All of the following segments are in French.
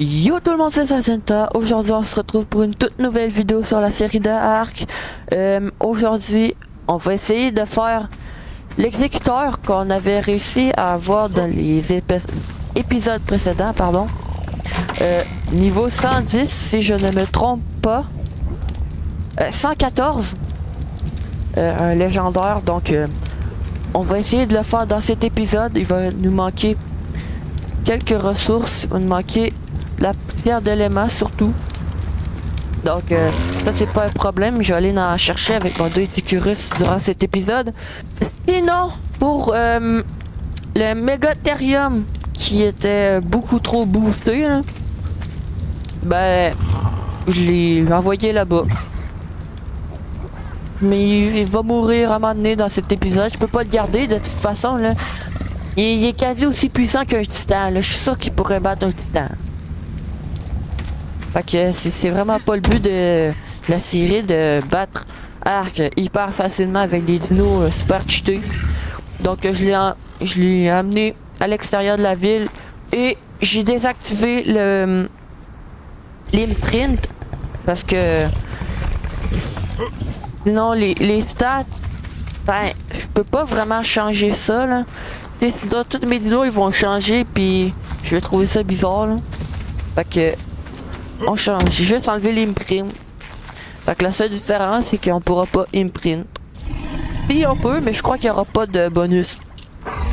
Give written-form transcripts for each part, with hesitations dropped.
Yo tout le monde, c'est Sacenta. Aujourd'hui on se retrouve pour une toute nouvelle vidéo sur la série de Ark. Aujourd'hui on va essayer de faire l'exécuteur qu'on avait réussi à avoir dans les épisodes précédents, pardon. Niveau 110 si je ne me trompe pas. 114. Un légendaire, donc on va essayer de le faire dans cet épisode. Il va nous manquer quelques ressources, il va nous manquer la pierre d'éléments surtout. Donc ça c'est pas un problème, je vais aller en chercher avec mon deux Epicurus durant cet épisode. Sinon pour le Megatherium qui était beaucoup trop boosté là, ben je l'ai envoyé là-bas. Mais il va mourir à un moment donné dans cet épisode, je peux pas le garder de toute façon là. Il est quasi aussi puissant qu'un titan là, je suis sûr qu'il pourrait battre un titan. Fait que c'est vraiment pas le but de la série de battre Ark hyper facilement avec des dinos super cheatés. Donc je l'ai amené à l'extérieur de la ville et j'ai désactivé l'imprint parce que sinon les stats, ben je peux pas vraiment changer ça là. Sinon tous mes dinos ils vont changer puis je vais trouver ça bizarre là. Fait que on change, j'ai juste enlevé l'imprint. Fait que la seule différence c'est qu'on pourra pas imprint. Si on peut, mais je crois qu'il n'y aura pas de bonus.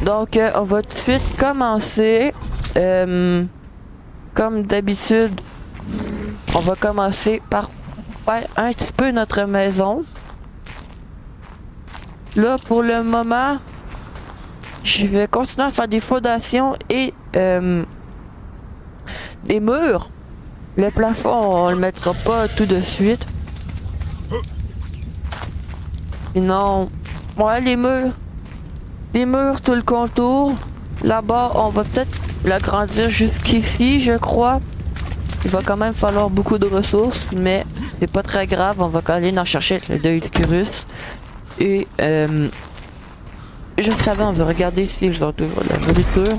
Donc on va tout de suite commencer. Comme d'habitude, on va commencer par faire un petit peu notre maison. Là pour le moment, je vais continuer à faire des fondations et des murs. Le plafond, on le mettra pas tout de suite. Sinon, ouais, les murs, tout le contour. Là-bas, on va peut-être l'agrandir jusqu'ici, je crois. Il va quand même falloir beaucoup de ressources, mais c'est pas très grave. On va quand même en chercher avec le deux Epicurus. Et juste avant, on va regarder si ils ont toujours de la nourriture.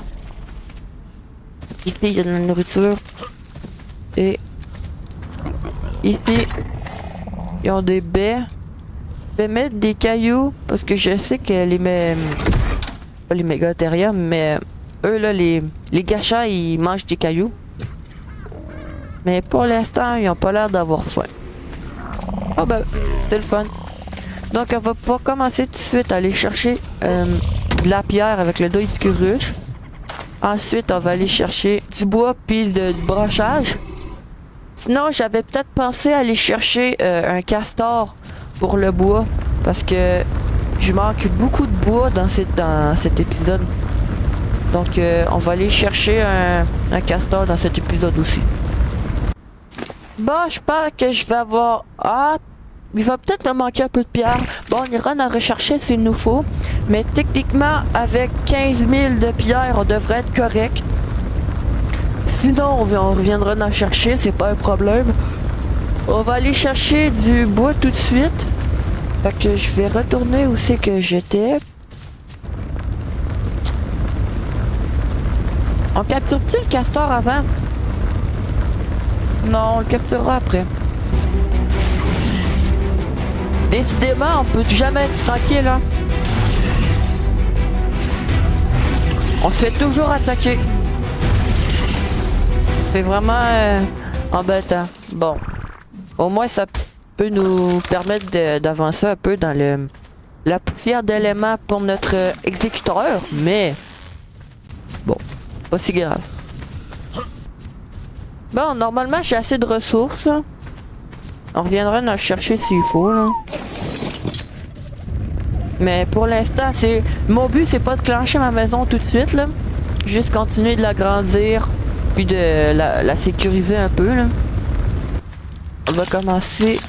Ici, il y a de la nourriture. Et ici, ils ont des baies. Je vais mettre des cailloux parce que je sais que pas les Megatherium, mais eux là, les gachas, ils mangent des cailloux. Mais pour l'instant, ils ont pas l'air d'avoir faim. Oh ben, c'est le fun. Donc on va pouvoir commencer tout de suite à aller chercher de la pierre avec le deux Epicurus. Ensuite, on va aller chercher du bois puis du brochage. Sinon, j'avais peut-être pensé aller chercher un castor pour le bois parce que je manque beaucoup de bois dans cet épisode. Donc, on va aller chercher un castor dans cet épisode aussi. Bon, je pense que je vais avoir... Ah, il va peut-être me manquer un peu de pierre. Bon, on ira en rechercher s'il nous faut. Mais techniquement, avec 15 000 de pierre, on devrait être correct. Sinon, on reviendra en chercher, c'est pas un problème. On va aller chercher du bois tout de suite. Fait que je vais retourner où c'est que j'étais. On capture-t-il le castor avant? Non, on le capturera après. Décidément, on peut jamais être tranquille, hein. On se fait toujours attaquer. C'est vraiment embêtant. Bon. Au moins, ça peut nous permettre d'avancer un peu dans la poussière d'éléments pour notre exécuteur. Mais... bon. Pas si grave. Bon, normalement, j'ai assez de ressources. Là. On reviendra en chercher s'il faut. Là. Mais pour l'instant, mon but, c'est pas de clencher ma maison tout de suite. Là. Juste continuer de l'agrandir. Puis de la sécuriser un peu là. On va commencer.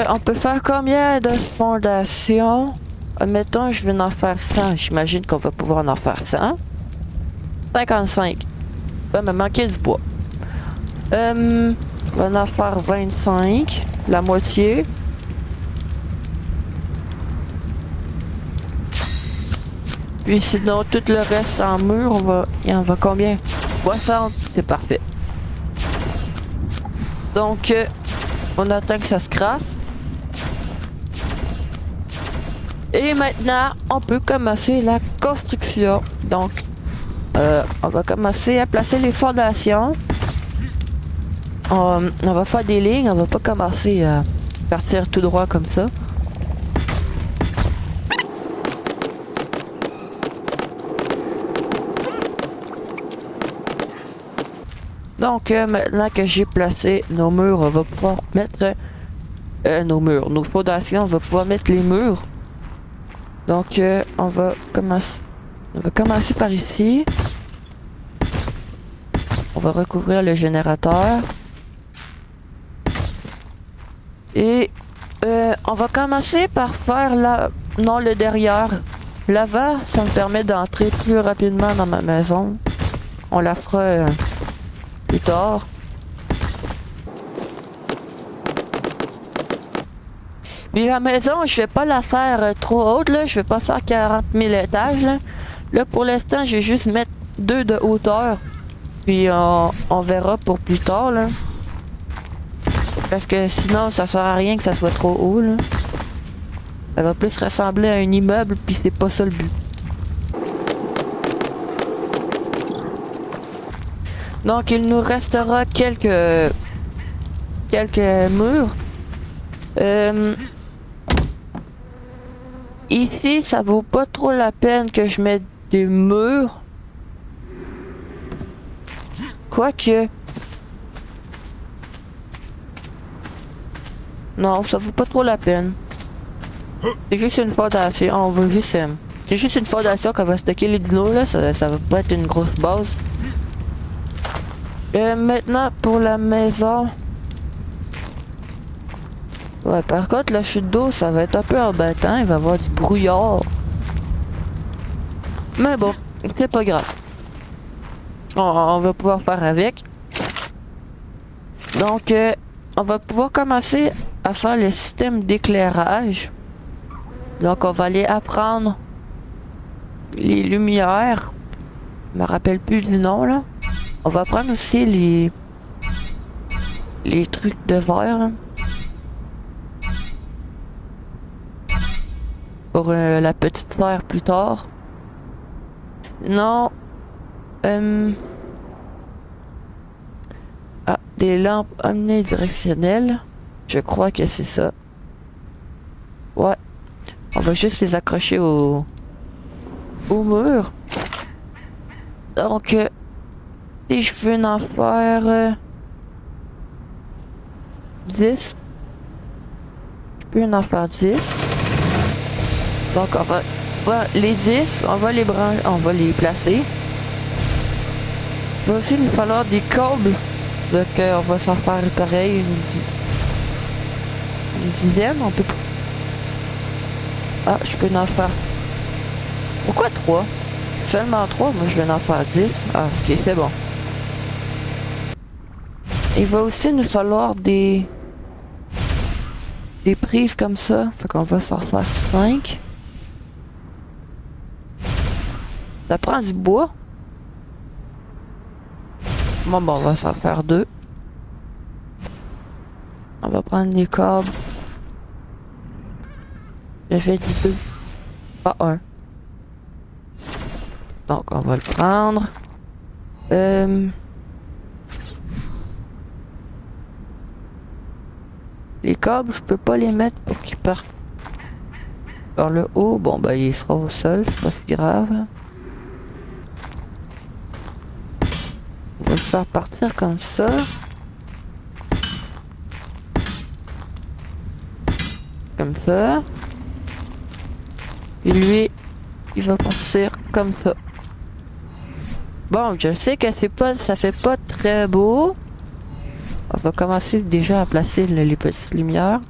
On peut faire combien de fondations? Admettons, je vais en faire 100. J'imagine qu'on va pouvoir en faire 100. 55. Va me manquer du bois. On va en faire 25. La moitié. Puis sinon, tout le reste en mur, il y en va combien? 60, c'est parfait. Donc, on attend que ça se crasse. Et maintenant, on peut commencer la construction. Donc, on va commencer à placer les fondations. On va faire des lignes, on va pas commencer à partir tout droit comme ça. Donc, maintenant que j'ai placé nos murs, on va pouvoir mettre nos fondations, on va pouvoir mettre les murs. Donc, on va commencer par ici. On va recouvrir le générateur. Et on va commencer par faire le derrière. L'avant, ça me permet d'entrer plus rapidement dans ma maison. On la fera plus tard. Puis la maison, je vais pas la faire trop haute, là. Je vais pas faire 40 000 étages, là. Là, pour l'instant, je vais juste mettre 2 de hauteur. Puis on verra pour plus tard, là. Parce que sinon, ça sert à rien que ça soit trop haut, là. Ça va plus ressembler à un immeuble, puis c'est pas ça le but. Donc, il nous restera quelques murs. Ici, ça vaut pas trop la peine que je mette des murs. Quoique... Non, ça vaut pas trop la peine. C'est juste une fondation. On va juste... c'est juste une fondation qu'on va stocker les dinos, là. Ça va pas être une grosse base. Maintenant, pour la maison... Ouais, par contre, la chute d'eau, ça va être un peu embêtant. Il va y avoir du brouillard. Mais bon, c'est pas grave. On va pouvoir faire avec. Donc, on va pouvoir commencer à faire le système d'éclairage. Donc, on va aller apprendre les lumières. Je me rappelle plus du nom, là. On va prendre aussi les trucs de verre, là. Pour la petite terre plus tard. Sinon, des lampes omnidirectionnelles. Je crois que c'est ça. Ouais. On va juste les accrocher au mur. Donc, si je veux en faire 10. Je peux en faire 10. Donc on va les 10, on va les placer. Il va aussi nous falloir des câbles. Donc on va s'en faire pareil une dizaine, on peut pas. Ah, je peux en faire. Pourquoi 3? Seulement 3, moi je vais en faire 10. Ah, ok, c'est bon. Il va aussi nous falloir des prises comme ça. Fait qu'on va s'en faire 5. Ça prend du bois. Bon, on va s'en faire 2. On va prendre les câbles. J'ai fait 2. Pas 1. Donc, on va le prendre. Les câbles, je peux pas les mettre pour qu'ils partent par le haut. Bon, ben, il sera au sol, c'est pas si grave. On va le faire partir comme ça. Comme ça. Et lui, il va partir comme ça. Bon, je sais que ça fait pas très beau. On va commencer déjà à placer les petites lumières.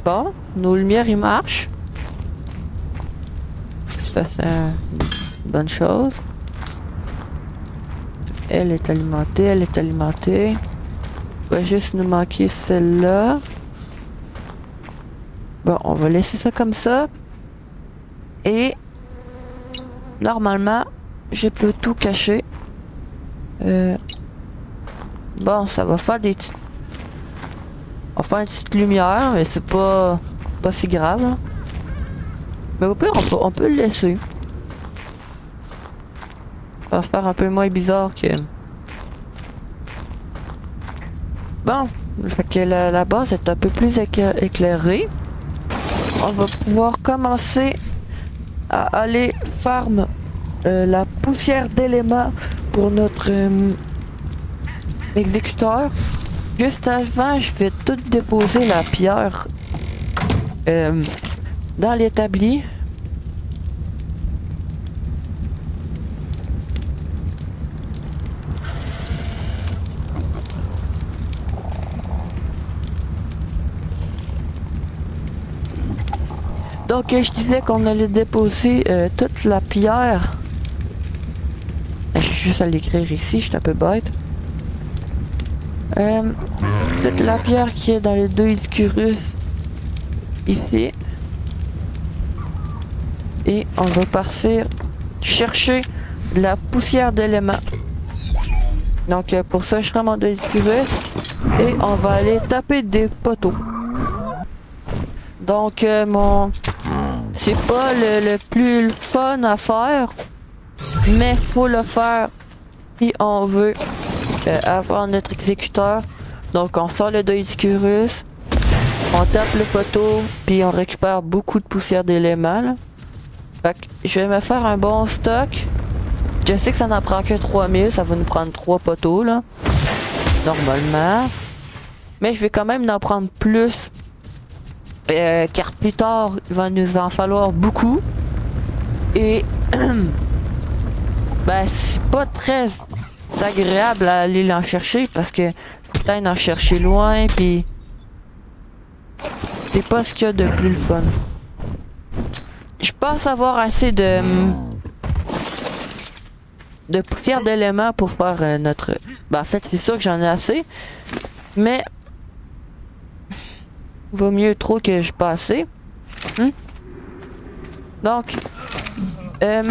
Bon, nos lumières, ils marchent. Ça, c'est une bonne chose. Elle est alimentée, elle est alimentée. Il va juste nous manquer celle-là. Bon, on va laisser ça comme ça. Et normalement, je peux tout cacher. Bon, ça va faire des petites... On va faire une petite lumière, mais c'est pas si grave. Là. Mais au pire, on peut le laisser. Ça va faire un peu moins bizarre que... Bon, fait que la base est un peu plus éclairée. On va pouvoir commencer à aller farm la poussière d'éléments pour notre exécuteur. Juste avant, je vais tout déposer la pierre dans l'établi. Donc je disais qu'on allait déposer toute la pierre. J'ai juste à l'écrire ici, je suis un peu bête. Toute la pierre qui est dans les deux Ichthyrus ici. Et on va partir chercher de la poussière d'éléments. Donc pour ça, je prends mon deux Ichthyrus et on va aller taper des poteaux. Donc c'est pas le plus fun à faire, mais faut le faire si on veut avoir notre exécuteur. Donc on sort le Ichthyrus, on tape le poteau, puis on récupère beaucoup de poussière d'éléments. Fait que je vais me faire un bon stock. Je sais que ça n'en prend que 3000, ça va nous prendre 3 poteaux là, normalement. Mais je vais quand même en prendre plus. Car plus tard, il va nous en falloir beaucoup. Et ben c'est pas très agréable à aller l'en chercher parce que peut-être en chercher loin, puis c'est pas ce qu'il y a de plus le fun. Je pense avoir assez de poussière d'éléments pour faire notre... Ben en fait c'est sûr que j'en ai assez, mais vaut mieux trop que je pas assez. Donc on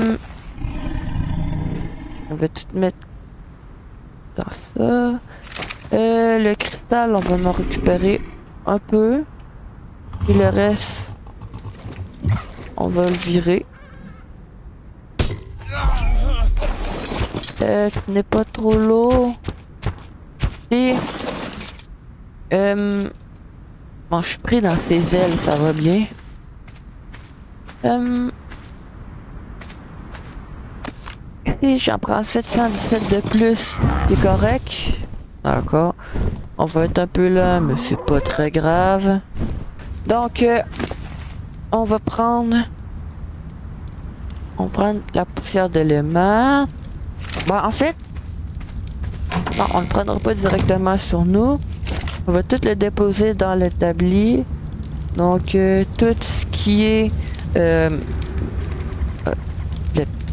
va tout mettre dans ça. Le cristal, on va en récupérer un peu. Et le reste, on va le virer. Je n'ai pas trop l'eau. Et bon, je suis pris dans ses ailes, ça va bien. Si j'en prends 717 de plus, c'est correct. D'accord. On va être un peu là, mais c'est pas très grave. Donc, on va prendre... On prend la poussière d'éléments. Bon, en fait... Non, on ne le prendra pas directement sur nous. On va tout le déposer dans l'établi. Donc, tout ce qui est... le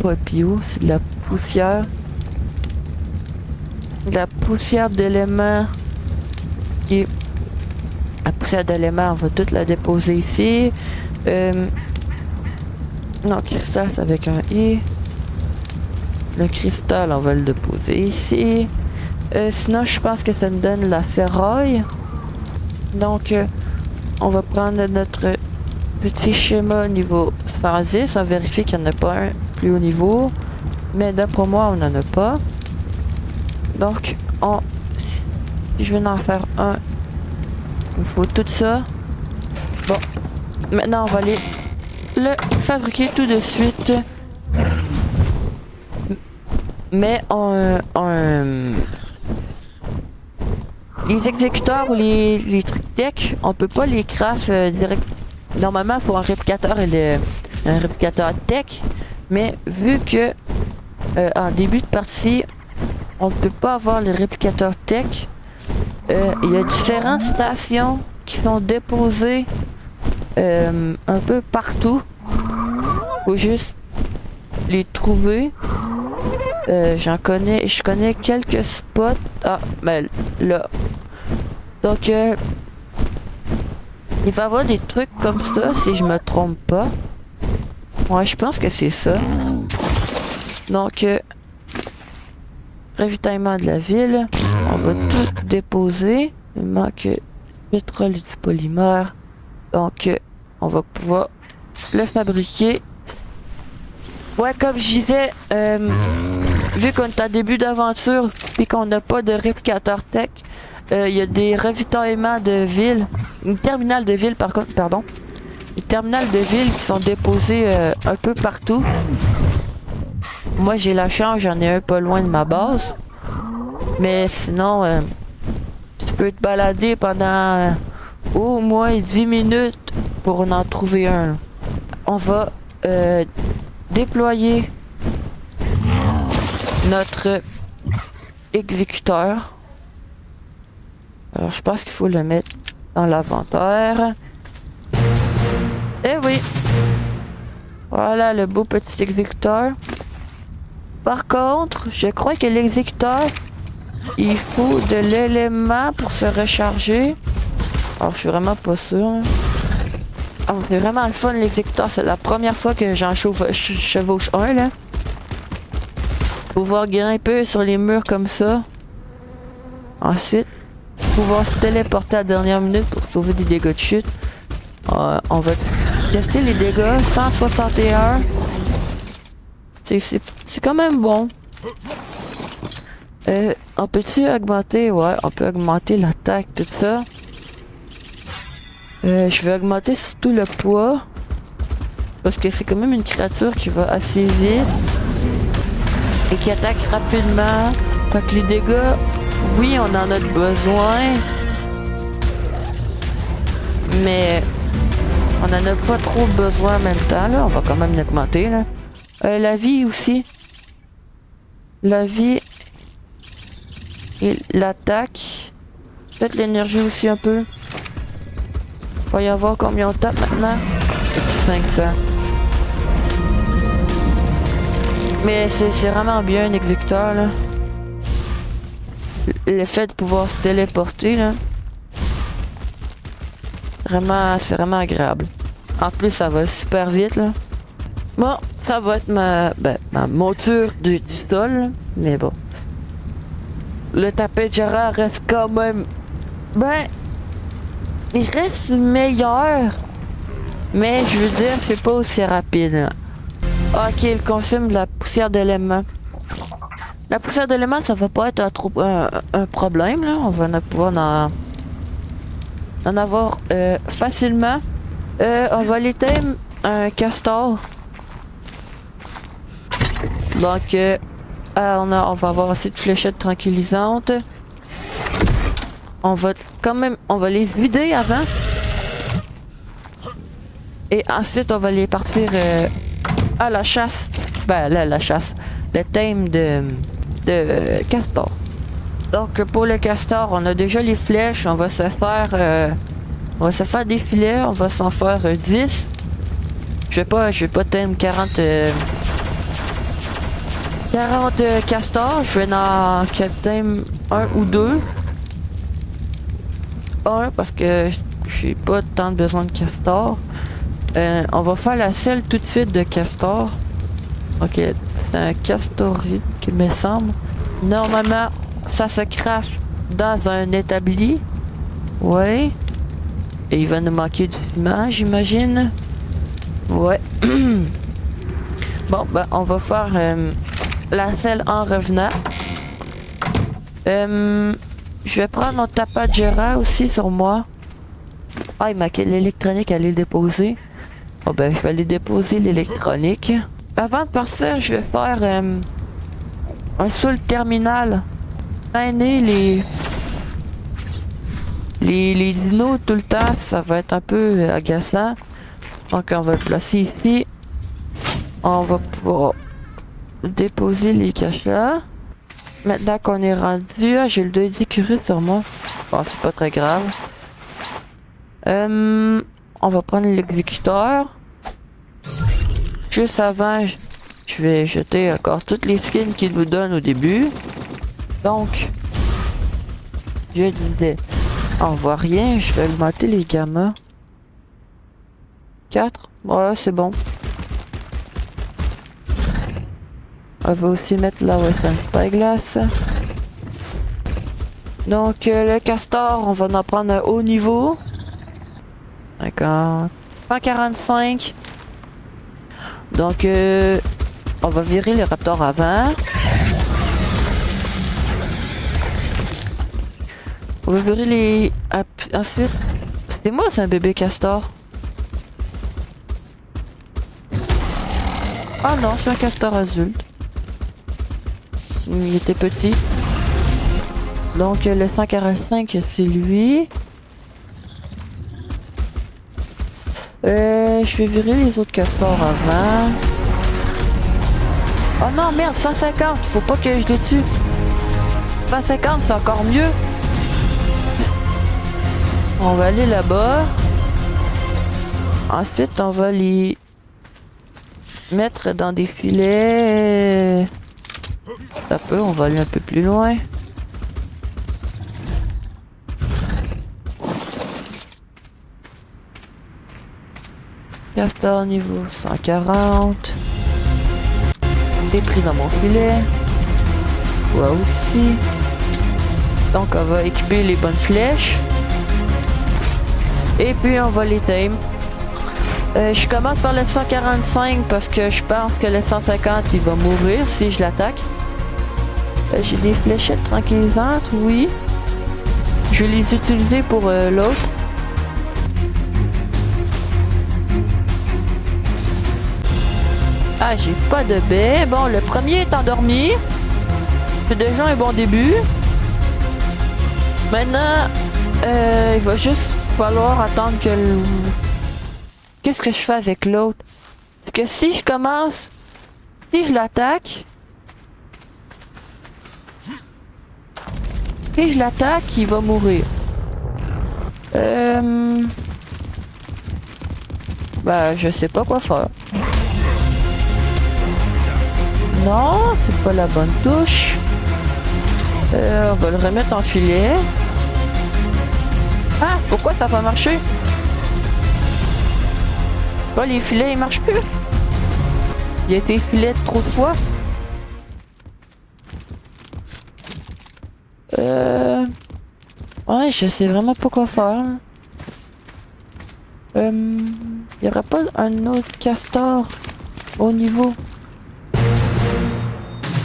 papillot, c'est de la poussière. De la poussière d'éléments. Qui est... La poussière d'éléments, on va toute la déposer ici. Non, cristal, c'est avec un I. Le cristal, on va le déposer ici. Sinon, je pense que ça nous donne la ferraille. Donc, on va prendre notre petit schéma au niveau 110. On vérifie qu'il n'y en a pas un plus haut niveau. Mais d'après moi, on n'en a pas. Donc, si je vais en faire un, il me faut tout ça. Bon, maintenant, on va aller le fabriquer tout de suite. Mais les exécuteurs ou les trucs tech, on peut pas les craft direct. Normalement pour un réplicateur un réplicateur tech, mais vu que en début de partie on ne peut pas avoir les réplicateurs tech, il y a différentes stations qui sont déposées un peu partout. Faut juste les trouver. Je connais quelques spots. Ah, mais là. Donc, il va y avoir des trucs comme ça, si je me trompe pas. Ouais, je pense que c'est ça. Donc, ravitaillement de la ville. On va tout déposer. Il manque pétrole et du polymère. Donc, on va pouvoir le fabriquer. Ouais, comme je disais, vu qu'on est en début d'aventure puis qu'on n'a pas de réplicateur tech, il y a des ravitaillements de ville, une terminale de ville par contre, pardon. Les terminales de ville qui sont déposées un peu partout. Moi j'ai la chance, j'en ai un pas loin de ma base. Mais sinon, tu peux te balader pendant au moins 10 minutes pour en trouver un. Là. On va déployer notre exécuteur. Alors je pense qu'il faut le mettre dans l'inventaire. Eh oui! Voilà le beau petit exécuteur. Par contre, je crois que l'exécuteur, il faut de l'élément pour se recharger. Alors je suis vraiment pas sûr. Ah, c'est vraiment le fun l'exécuteur, c'est la première fois que j'en chevauche un là. Pouvoir grimper sur les murs comme ça. Ensuite, pouvoir se téléporter à la dernière minute pour sauver des dégâts de chute. On va tester les dégâts. 161. C'est quand même bon. On peut-tu augmenter? Ouais, on peut augmenter l'attaque, tout ça. Je vais augmenter surtout le poids. Parce que c'est quand même une créature qui va assez vite. Et qui attaque rapidement. Fait que les dégâts, oui, on en a besoin. Mais on en a pas trop besoin en même temps. Là. On va quand même l'augmenter. Là. La vie aussi. La vie. Et l'attaque. Peut-être l'énergie aussi un peu. Il va y avoir combien on tape maintenant? 500. Mais c'est vraiment bien un exécuteur là. Le fait de pouvoir se téléporter là. Vraiment, c'est vraiment agréable. En plus, ça va super vite là. Bon, ça va être ma monture du sol. Mais bon. Le tapis de Jera reste quand même. Il reste meilleur. Mais je veux dire, c'est pas aussi rapide. Là. Ok, il consomme de la poussière d'éléments. La poussière d'éléments, ça va pas être un problème. Là. On va pouvoir en avoir facilement. On va aller thème un castor. Donc, on va avoir aussi de fléchettes tranquillisantes. On va les vider avant. Et ensuite, on va les partir à la chasse. La chasse. Le thème de castor. Donc, pour le castor, on a déjà les flèches. On va se faire des filets. On va s'en faire 10. Je vais pas thème 40 castors. Je vais en thème 1 ou 2. 1 parce que j'ai pas tant de besoin de castor. On va faire la selle tout de suite de castor. Ok, c'est un castorite qui me semble. Normalement, ça se craft dans un établi. Ouais. Et il va nous manquer du ciment, j'imagine. Ouais. Bon, on va faire la selle en revenant. Je vais prendre mon tapas de Jera aussi sur moi. Ah, il m'a l'électronique à aller le déposer. Oh je vais aller déposer l'électronique. Avant de partir, je vais faire un seul terminal. Traîner les dinos tout le temps, ça va être un peu agaçant. Donc on va le placer ici. On va pouvoir déposer les cachets. Maintenant qu'on est rendu, j'ai le 2 d'écurie sur moi. Bon, c'est pas très grave. On va prendre l'exécuteur. Juste avant, je vais jeter encore toutes les skins qu'il nous donne au début. Donc, je disais, on voit rien, je vais augmenter les gammas. 4, ouais, c'est bon. On va aussi mettre la Western Spyglass. Donc le castor, on va en prendre un haut niveau. D'accord. 145. Donc on va virer les raptors avant. On va virer les... Ensuite... C'est moi, c'est un bébé castor. Ah non, c'est un castor adulte. Il était petit. Donc le 145, c'est lui. Je vais virer les autres castors avant. Oh non, merde, 150. Faut pas que je les tue. 150, c'est encore mieux. On va aller là-bas. Ensuite, on va les mettre dans des filets. Ça peut, on va aller un peu plus loin. Castor niveau 140. T'es pris dans mon filet. Toi aussi. Donc on va équiper les bonnes flèches. Et puis on va les tame. Je commence par le 145 parce que je pense que le 150 il va mourir si je l'attaque. J'ai des fléchettes tranquillisantes, oui. Je vais les utiliser pour l'autre. Ah, j'ai pas de baie. Bon, le premier est endormi. C'est déjà un bon début. Maintenant, il va juste falloir attendre que le... Qu'est-ce que je fais avec l'autre? Parce que si je commence... Si je l'attaque... Si je l'attaque, il va mourir. Bah, je sais pas quoi faire. Non, c'est pas la bonne touche. On va le remettre en filet. Ah, pourquoi ça n'a pas marché? Oh, les filets, ils marchent plus. Il a été filé trop de fois. Ouais, je sais vraiment pas quoi faire. Y aurait pas un autre castor au niveau?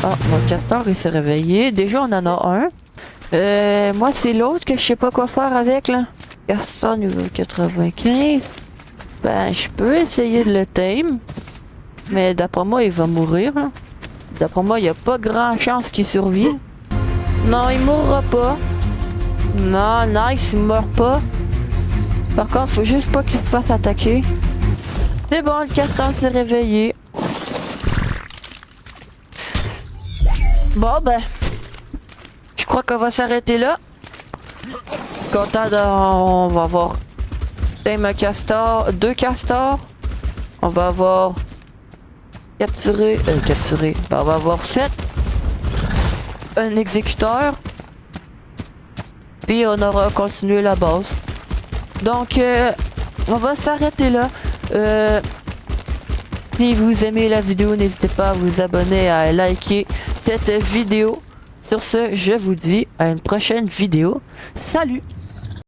Ah, mon castor il s'est réveillé. Déjà on en a un. Moi c'est l'autre que je sais pas quoi faire avec là. Castor niveau 95. Ben je peux essayer de le tame. Mais d'après moi il va mourir. Hein. D'après moi il n'y a pas grand chance qu'il survive. Non, il mourra pas. Non, nice, il meurt pas. Par contre, faut juste pas qu'il se fasse attaquer. C'est bon, le castor s'est réveillé. Bon, ben. Je crois qu'on va s'arrêter là. Content on va avoir un castor, 2 castors. On va avoir capturé. On va avoir 7. Un exécuteur. Puis on aura continué la base. Donc on va s'arrêter là. Si vous aimez la vidéo, n'hésitez pas à vous abonner, à liker cette vidéo. Sur ce, je vous dis à une prochaine vidéo. Salut!